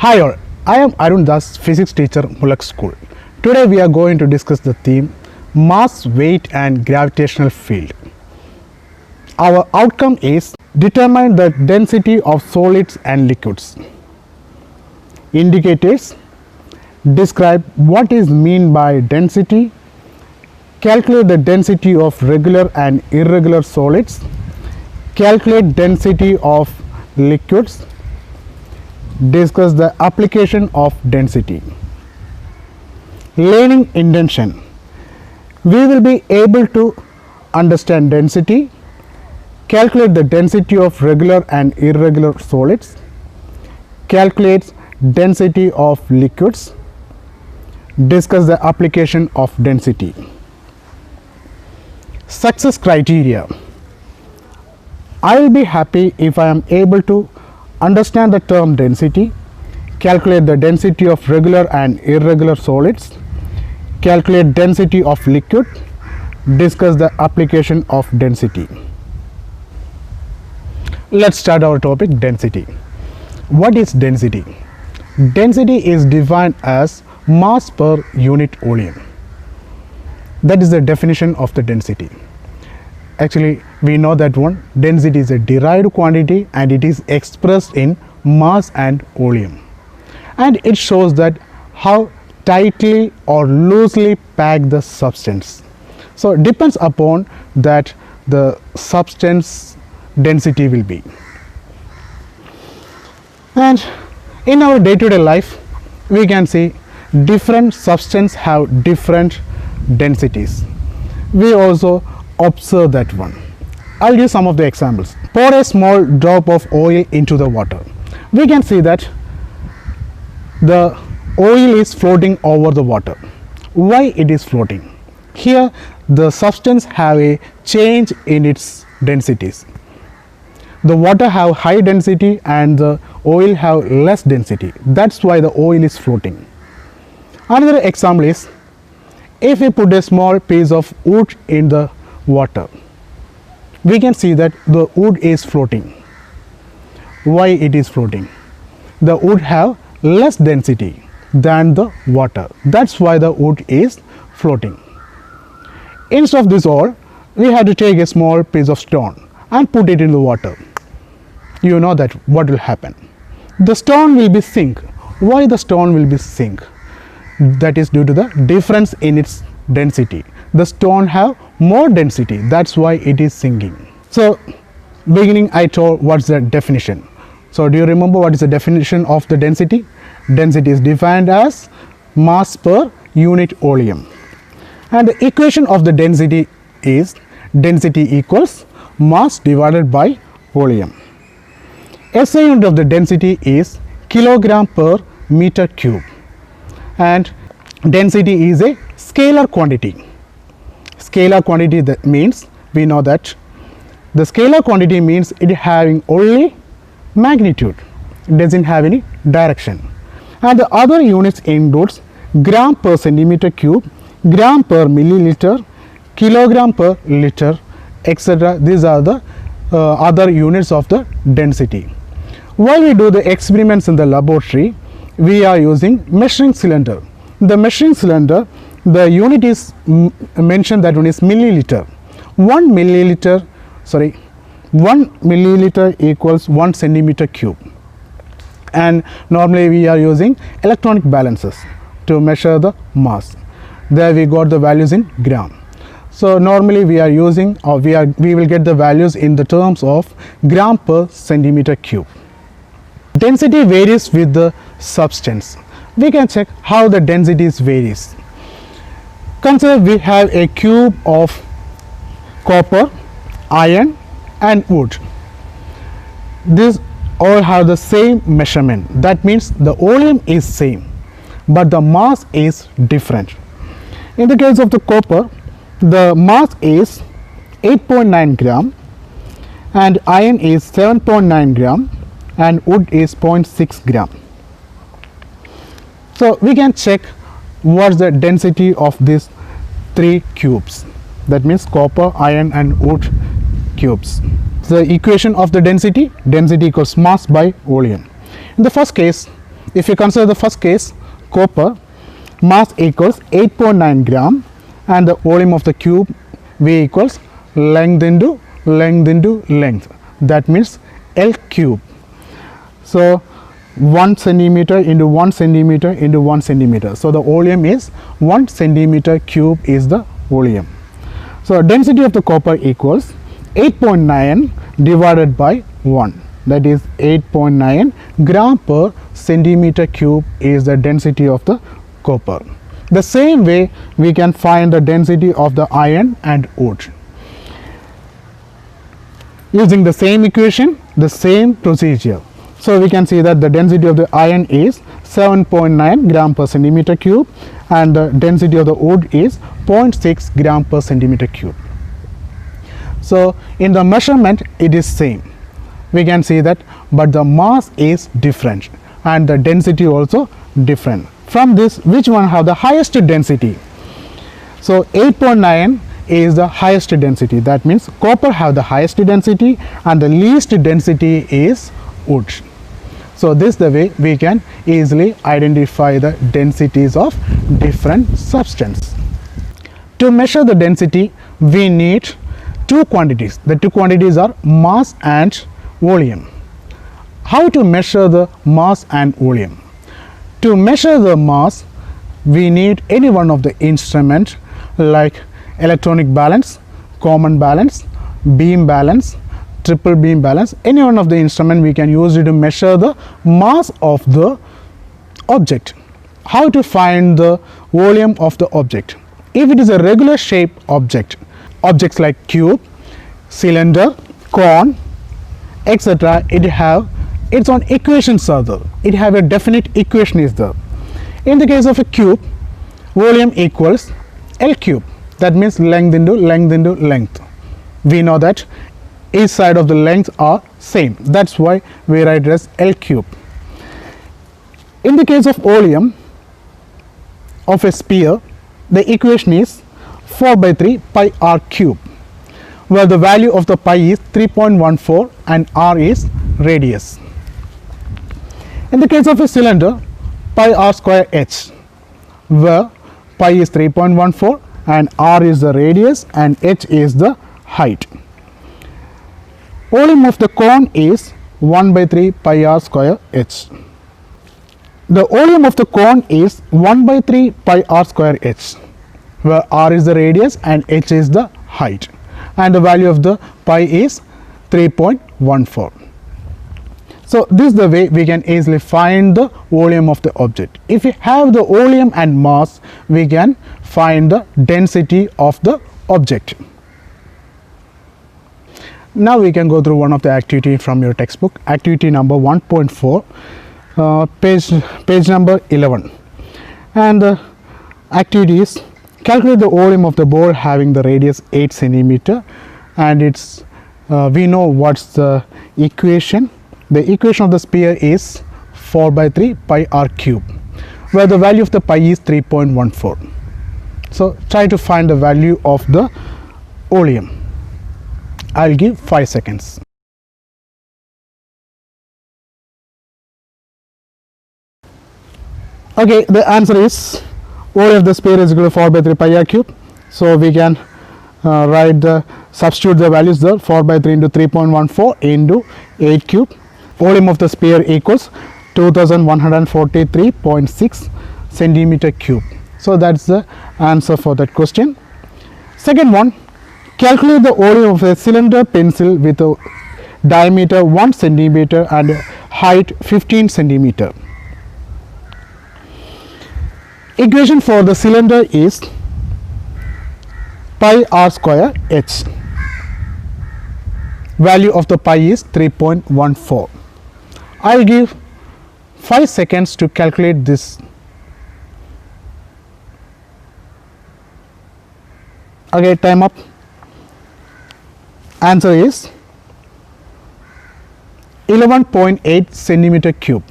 Hi all, I am Arun Das, physics teacher, Mulak School. Today we are going to discuss the theme mass, weight and gravitational field. Our outcome is determine the density of solids and liquids. Indicators: describe what is mean by density, calculate the density of regular and irregular solids, calculate density of liquids, discuss the application of density. Learning intention: we will be able to understand density, calculate the density of regular and irregular solids, calculate density of liquids, discuss the application of density. Success criteria: I will be happy if I am able to understand the term density, calculate the density of regular and irregular solids, calculate density of liquid, discuss the application of density. Let's start our topic, density. What is density? Density is defined as mass per unit volume. That is the definition of the density. Actually, we know that one, density is a derived quantity and it is expressed in mass and volume. And it shows that how tightly or loosely packed the substance. So it depends upon that the substance density will be. And in our day-to-day life, we can see different substances have different densities. We also observe that one. I'll give some of the examples. Pour a small drop of oil into the water. We can see that the oil is floating over the water. Why it is floating? Here the substance have a change in its densities. The water have high density and the oil have less density. That's why the oil is floating. Another example is, if we put a small piece of wood in the water, we can see that the wood is floating. Why it is floating? The wood have less density than the water. That's why the wood is floating. Instead of this all, we have to take a small piece of stone and put it in the water. You know that what will happen? The stone will be sink. Why the stone will be sink? That is due to the difference in its density. The stone have more density, that's why it is sinking. So beginning I told what's the definition. So do you remember what is the definition of the density? Density is defined as mass per unit volume. And the equation of the density is density equals mass divided by volume. SI unit of the density is kilogram per meter cube. And density is a scalar quantity. Scalar quantity, that means we know that the scalar quantity means it having only magnitude, it doesn't have any direction. And the other units includes gram per centimeter cube, gram per milliliter, kilogram per liter, etc. These are the other units of the density. While we do the experiments in the laboratory, we are using measuring cylinder. The measuring cylinder, the unit is mentioned, that one is milliliter. 1 milliliter equals 1 centimeter cube. And normally we are using electronic balances to measure the mass. There we got the values in gram. So normally we are using, or we will get the values in the terms of gram per centimeter cube. Density varies with the substance. We can check how the densities varies. Consider we have a cube of copper, iron and wood. These all have the same measurement. That means the volume is same, but the mass is different. In the case of the copper, the mass is 8.9 gram and iron is 7.9 gram and wood is 0.6 gram. So we can check what's the density of these three cubes. That means copper, iron and wood cubes. The equation of the density equals mass by volume. In the first case, if you consider the first case, copper, mass equals 8.9 gram and the volume of the cube V equals length into length. That means L cube. So 1 centimeter into 1 centimeter into 1 centimeter. So the volume is 1 centimeter cube is the volume. So density of the copper equals 8.9 divided by 1. That is 8.9 gram per centimeter cube is the density of the copper. The same way we can find the density of the iron and wood. Using the same equation, the same procedure. So we can see that the density of the iron is 7.9 gram per centimeter cube and the density of the wood is 0.6 gram per centimeter cube. So in the measurement it is same. We can see that, but the mass is different and the density also different. From this, which one have the highest density? So 8.9 is the highest density. That means copper have the highest density and the least density is wood. So this is the way we can easily identify the densities of different substance. To measure the density, we need two quantities. The two quantities are mass and volume. How to measure the mass and volume? To measure the mass, we need any one of the instruments like electronic balance, common balance, beam balance, triple beam balance. Any one of the instrument we can use it to measure the mass of the object. How to find the volume of the object? If it is a regular shape object, objects like cube, cylinder, cone, etc., it have its own equations are there. It have a definite equation is there. In the case of a cube, volume equals L cube. That means length into length. We know that each side of the lengths are same. That's why we write it as L cube. In the case of volume of a sphere, the equation is 4 by 3 pi r cube, where the value of the pi is 3.14 and r is radius. In the case of a cylinder, pi r square h, where pi is 3.14 and r is the radius and h is the height. Volume of the cone is 1 by 3 pi r square h. The volume of the cone is 1 by 3 pi r square h, where r is the radius and h is the height, and the value of the pi is 3.14. So this is the way we can easily find the volume of the object. If we have the volume and mass, we can find the density of the object. Now we can go through one of the activity from your textbook, activity number 1.4, page number 11, and the activity is calculate the volume of the ball having the radius 8 centimeter, and it's we know what's the equation. The equation of the sphere is 4 by 3 pi r cube, where the value of the pi is 3.14. So try to find the value of the volume. I'll give 5 seconds. Okay, the answer is volume of the sphere is equal to 4 by 3 pi r cube. So we can substitute the values there. 4 by 3 into 3.14 into 8 cube. Volume of the sphere equals 2143.6 centimeter cube. So that's the answer for that question. Second one, calculate the volume of a cylinder pencil with a diameter 1 centimeter and height 15 centimeter. Equation for the cylinder is pi r square h. Value of the pi is 3.14. I'll give 5 seconds to calculate this. Okay, time up. Answer is 11.8 centimeter cube.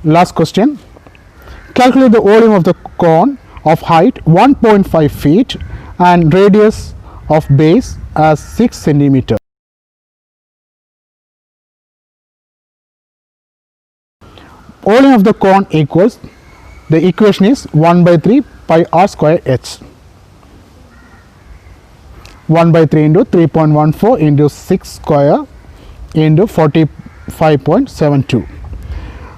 Last question. Calculate the volume of the cone of height 1.5 feet and radius of base as 6 centimeter. volume of the cone equals, the equation is 1 by 3 pi r square h. 1 by 3 into 3.14 into 6 square into 45.72.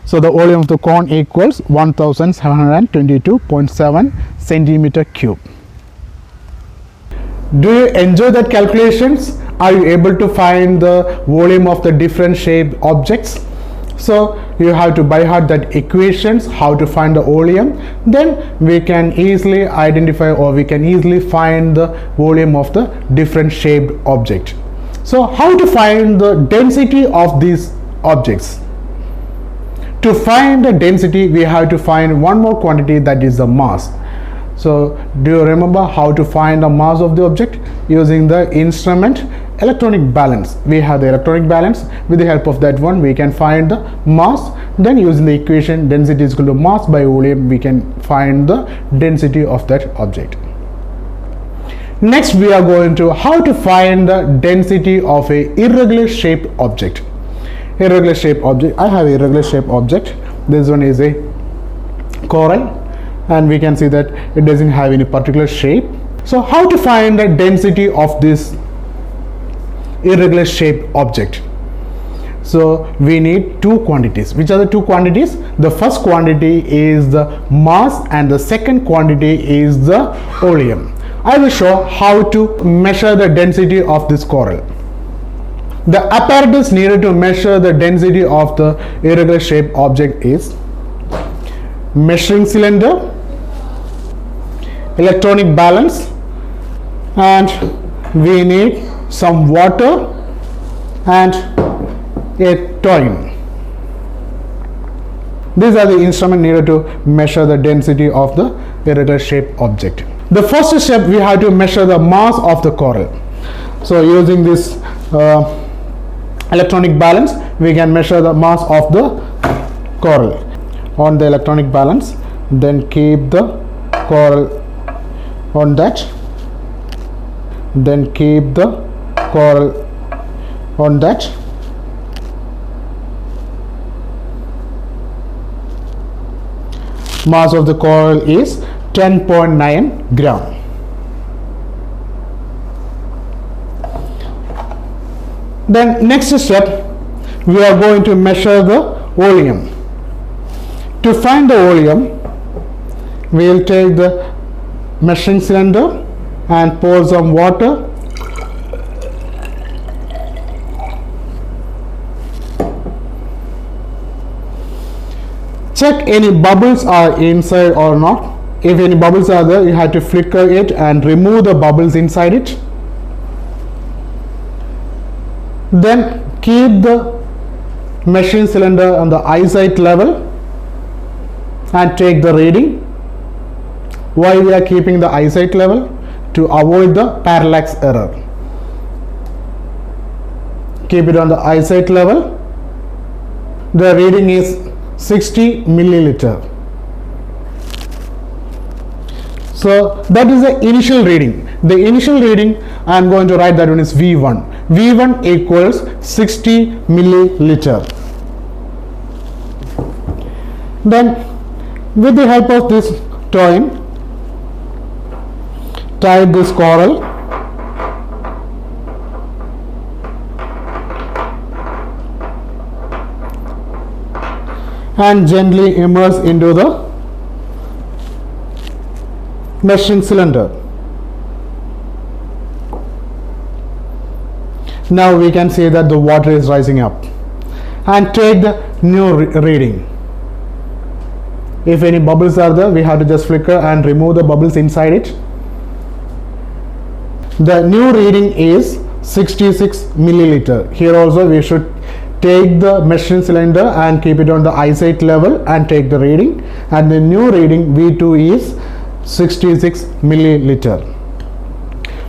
So the volume of the cone equals 1722.7 centimeter cube. Do you enjoy that calculations? Are you able to find the volume of the different shaped objects? So you have to by heart that equations, how to find the volume, then we can easily identify or we can easily find the volume of the different shaped object. So how to find the density of these objects? To find the density, we have to find one more quantity, that is the mass. So do you remember how to find the mass of the object? Using the instrument electronic balance. We have the electronic balance. With the help of that one, we can find the mass. Then using the equation density is equal to mass by volume, we can find the density of that object. Next we are going to how to find the density of a irregular shaped object. Irregular shaped object. I have a irregular shaped object. This one is a coral, and we can see that it doesn't have any particular shape. So how to find the density of this irregular shaped object? So we need two quantities. Which are the two quantities? The first quantity is the mass and the second quantity is the volume. I will show how to measure the density of this coral. The apparatus needed to measure the density of the irregular shaped object is measuring cylinder, electronic balance, and we need some water and a toy. These are the instruments needed to measure the density of the irregular shaped object. The first step, we have to measure the mass of the coral. So using this electronic balance, we can measure the mass of the coral. On the electronic balance, then keep the coral on that, then keep the coral on that, mass of the coral is 10.9 gram. Then next step, we are going to measure the volume. To find the volume, we will take the measuring cylinder and pour some water. Check any bubbles are inside or not. If any bubbles are there, you have to flicker it and remove the bubbles inside it. Then keep the measuring cylinder on the eyesight level and take the reading. Why we are keeping the eyesight level? To avoid the parallax error. Keep it on the eyesight level. The reading is 60 milliliter. So that is the initial reading. The initial reading, I am going to write that one is V1. V1 equals 60 milliliter. Then with the help of this toy, tie this coral and gently immerse into the measuring cylinder. Now we can see that the water is rising up, and take the new reading. If any bubbles are there, we have to just flicker and remove the bubbles inside it. The new reading is 66 milliliter. Here also we should take the measuring cylinder and keep it on the eyesight level and take the reading, and the new reading V2 is 66 milliliter.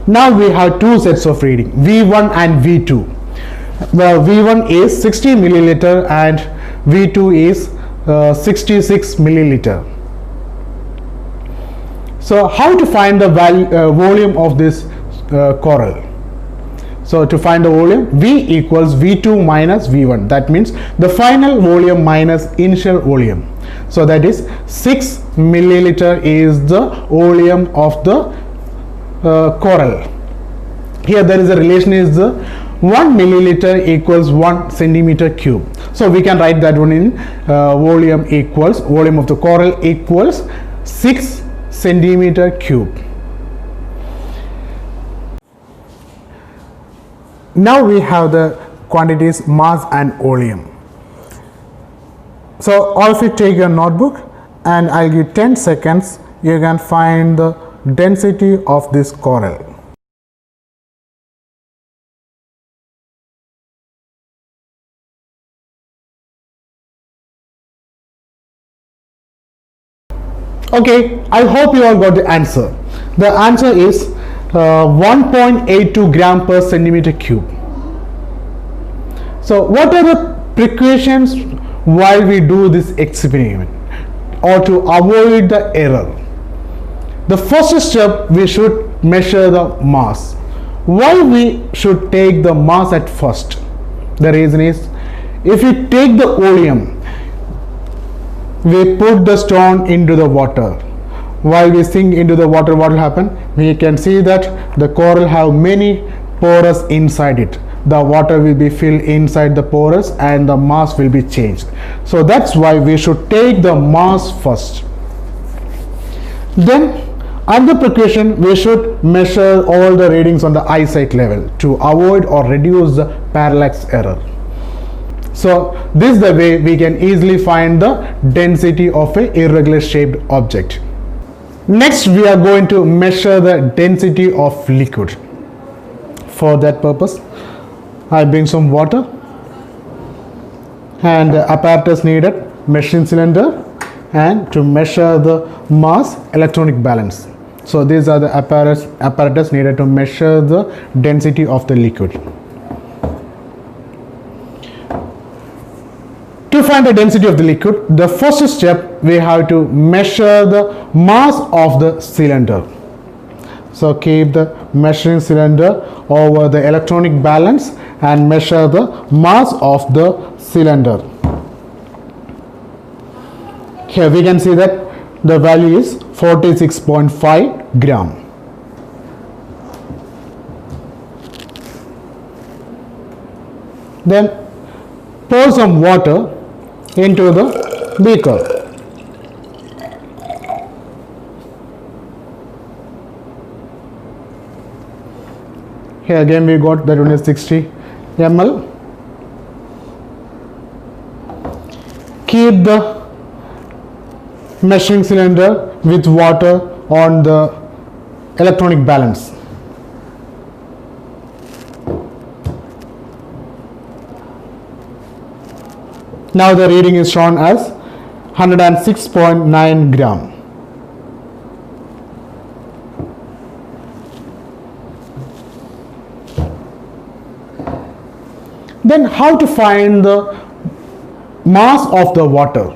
Now we have two sets of reading, V1 and V2. The V1 is 60 milliliter and V2 is 66 milliliter. So how to find the volume of this coral? So to find the volume, V equals V2 minus V1. That means the final volume minus initial volume. So that is 6 milliliter is the volume of the coral. Here there is a relation is the 1 milliliter equals 1 centimeter cube. So we can write that one in volume of the coral equals 6 centimeter cube. Now we have the quantities mass and volume. So all of you take your notebook and I'll give 10 seconds. You can find the density of this coral. Okay, I hope you all got the answer. The answer is 1.82 gram per centimeter cube. So what are the precautions while we do this experiment or to avoid the error? The first step, we should measure the mass. Why we should take the mass at first? The reason is, if we take the volume, we put the stone into the water. While we sink into the water, what will happen? We can see that the coral have many pores inside it. The water will be filled inside the pores and the mass will be changed. So that's why we should take the mass first. Then under precaution, we should measure all the readings on the eyesight level to avoid or reduce the parallax error. So this is the way we can easily find the density of an irregular shaped object. Next, we are going to measure the density of liquid. For that purpose, I bring some water and the apparatus needed, measuring cylinder, and to measure the mass, electronic balance. So these are the apparatus needed to measure the density of the liquid. To find the density of the liquid, the first step, we have to measure the mass of the cylinder. So keep the measuring cylinder over the electronic balance and measure the mass of the cylinder. Here we can see that the value is 46.5 gram. Then pour some water into the beaker. Here again we got that one is 60 ml. Keep the measuring cylinder with water on the electronic balance. Now the reading is shown as 106.9 gram. Then how to find the mass of the water?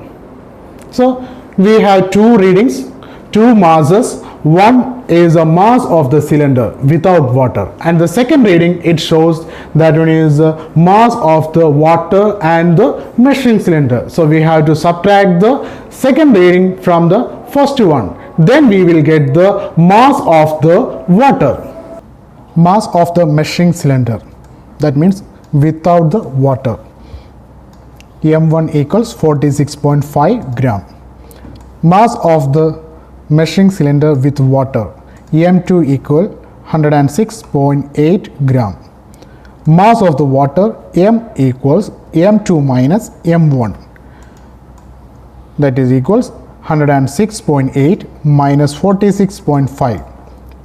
So we have two readings, two masses. One is a mass of the cylinder without water, and the second reading, it shows that one is a mass of the water and the measuring cylinder. So we have to subtract the second reading from the first one. Then we will get the mass of the water. Mass of the measuring cylinder, that means without the water. M1 equals 46.5 gram. Mass of the measuring cylinder with water, M2 equal 106.8 gram. Mass of the water, M equals M2 minus M1, that is equals 106.8 minus 46.5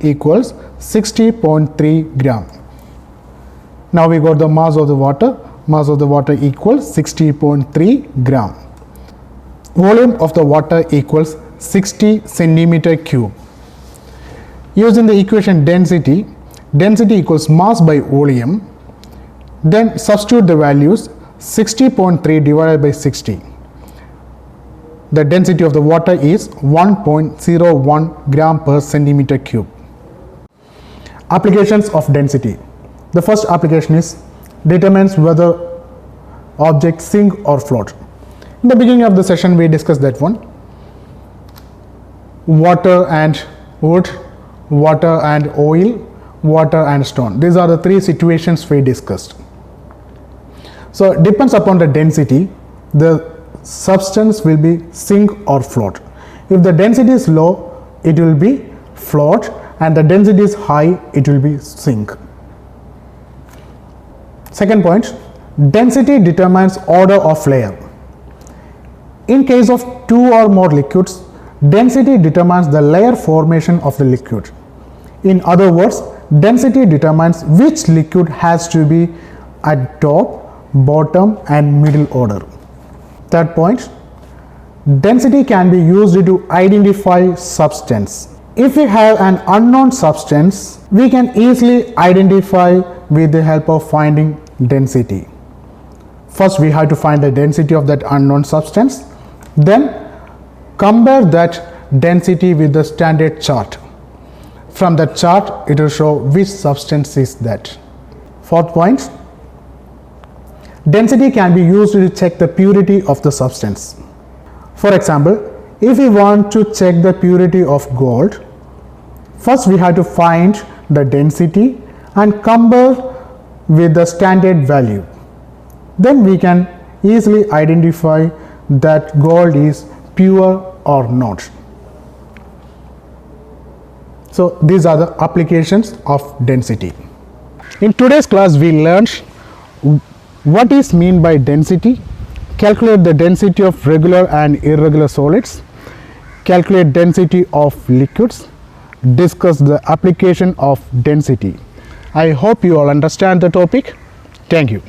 equals 60.3 gram. Now we got the mass of the water. Mass of the water equals 60.3 gram. Volume of the water equals 60 centimeter cube. Using the equation density equals mass by volume. Then substitute the values, 60.3 divided by 60. The density of the water is 1.01 gram per centimeter cube. Applications of density. The first application is determines whether objects sink or float. In the beginning of the session we discussed that one. Water and wood, water and oil, water and stone. These are the three situations we discussed. So it depends upon the density, the substance will be sink or float. If the density is low, it will be float, and the density is high, it will be sink. Second point, density determines order of layer. In case of two or more liquids, density determines the layer formation of the liquid. In other words, density determines which liquid has to be at top, bottom and middle order. Third point, density can be used to identify substance. If we have an unknown substance, we can easily identify with the help of finding density. First we have to find the density of that unknown substance, then compare that density with the standard chart. From that chart it will show which substance is that. Fourth point, density can be used to check the purity of the substance. For example, if we want to check the purity of gold, first we have to find the density and compare with the standard value. Then we can easily identify that gold is pure or not. So these are the applications of density. In today's class we learned what is mean by density, calculate the density of regular and irregular solids, calculate density of liquids, discuss the application of density. I hope you all understand the topic. Thank you.